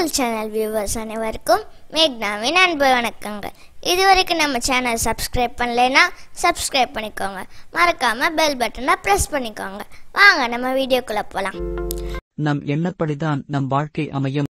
Tamil channel viewers அனைவருக்கும் மேக்னாவின் அன்பு வணக்கங்கள். இதுவரைக்கும் நம்ம சேனல் சப்ஸ்கிரைப் பண்ணலைன்னா சப்ஸ்கிரைப் பண்ணிக்கோங்க. மறக்காம பெல் பட்டனை பிரஸ் பண்ணிக்கோங்க. வாங்க நம்ம வீடியோக்குள்ள போலாம். நம் எண்ணப்படிதான் நம் வாழ்க்கை அமையும்.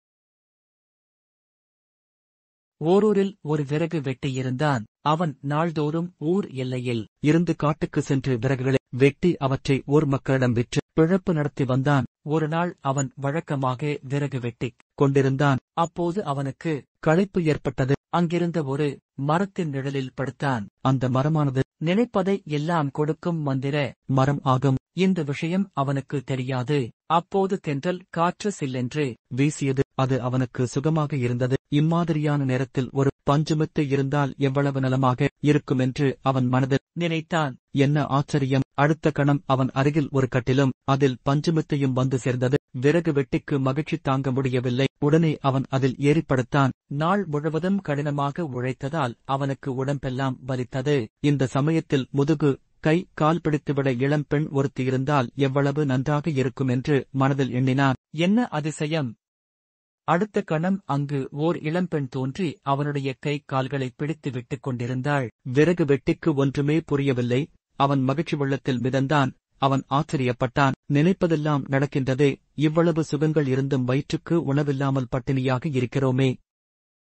ஓரூரில் ஒரு விறகு வெட்டி இருந்தான். அவன் நாள்தோறும் ஊர் எல்லையில் இருந்து காட்டுக்கு சென்று விறகுகளை வெட்டி அவற்றை ஊர் மக்களிடம் விற்று பிழப்பு நடத்தி வந்தான். ஒரு நாள் அவன் வழக்கமாக விறகு வெட்டிக் கொண்டிருந்தான். அப்போது அவனுக்கு களைப்பு ஏற்பட்டது. அங்கிருந்த ஒரு மரத்தின் நிழலில் படுத்தான். அந்த மரமானது நினைப்பதை எல்லாம் கொடுக்கும் மந்திர மரம் ஆகும். இந்த விஷயம் அவனுக்கு தெரியாது. அப்போது தென்றல் காற்று சில்லென்று வீசியது. அது அவனுக்கு சுகமாக இருந்தது. இம்மாதிரியான நேரத்தில் ஒரு பஞ்சுமெத்தை இருந்தால் எவ்வளவு நலமாக இருக்குமென்று அவன் மனதில் நினைத்தான். என்ன ஆச்சரியம்! அடுத்த கணம் அவன் அருகில் ஒரு கட்டிலும் அதில் பஞ்சுமெத்தையும் வந்து சேர்ந்தது. விறகு வெட்டிக்கு மகிழ்ச்சி தாங்க முடியவில்லை. உடனே அவன் அதில் ஏறிப்படுத்தான். நாள் முழுவதும் கடினமாக உழைத்ததால் அவனுக்கு உடம்பெல்லாம் வலித்தது. இந்த சமயத்தில் முதுகு கை கால் பிடித்துவிட இளம் பெண் ஒருத்தி இருந்தால் எவ்வளவு நன்றாக இருக்கும் என்று மனதில் எண்ணினான். என்ன அதிசயம்! அடுத்த கணம் அங்கு ஓர் இளம்பெண் தோன்றி அவனுடைய கை கால்களை பிடித்து விட்டுக் கொண்டிருந்தாள். விறகு வெட்டிக்கு ஒன்றுமே புரியவில்லை. அவன் மகிழ்ச்சி வெள்ளத்தில் மிதந்தான். அவன் ஆச்சரியப்பட்டான். நினைப்பதெல்லாம் நடக்கின்றதே, இவ்வளவு சுகங்கள் இருந்தும் வயிற்றுக்கு உணவில்லாமல் பட்டினியாக இருக்கிறோமே.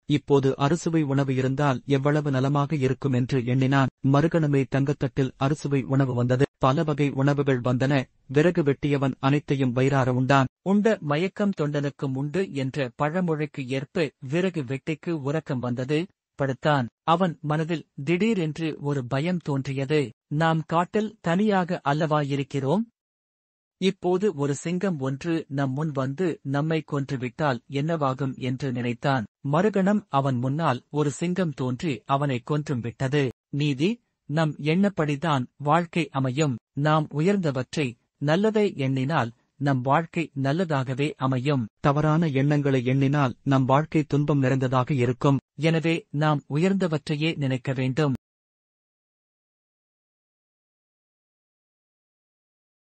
இப்போது அறுசுவை உணவு இருந்தால் எவ்வளவு நலமாக இருக்கும் என்று எண்ணினான். மறுகணமே தங்கத்தட்டில் அறுசுவை உணவு வந்தது. பல வகை உணவுகள் வந்தன. விறகு வெட்டியவன் அனைத்தையும் வயிறார உண்டான். உண்ட மயக்கம் தொண்டனுக்கும் உண்டு என்ற பழமொழிக்கு ஏற்ப விறகு வெட்டிக்கு உறக்கம் வந்தது. படுத்தான். அவன் மனதில் திடீரென்று ஒரு பயம் தோன்றியது. நாம் காட்டில் தனியாக அல்லவா இருக்கிறோம்? இப்போது ஒரு சிங்கம் ஒன்று நம் முன் வந்து நம்மை கொன்றுவிட்டால் என்னவாகும் என்று நினைத்தான். மறுகணம் அவன் முன்னால் ஒரு சிங்கம் தோன்றி அவனை கொன்றும் விட்டது. நீதி, நம் எண்ணப்படிதான் வாழ்க்கை அமையும். நாம் உயர்ந்தவற்றை நல்லதை எண்ணினால் நம் வாழ்க்கை நல்லதாகவே அமையும். தவறான எண்ணங்களை எண்ணினால் நம் வாழ்க்கை துன்பம் நிறைந்ததாக இருக்கும். எனவே நாம் உயர்ந்தவற்றையே நினைக்க வேண்டும்.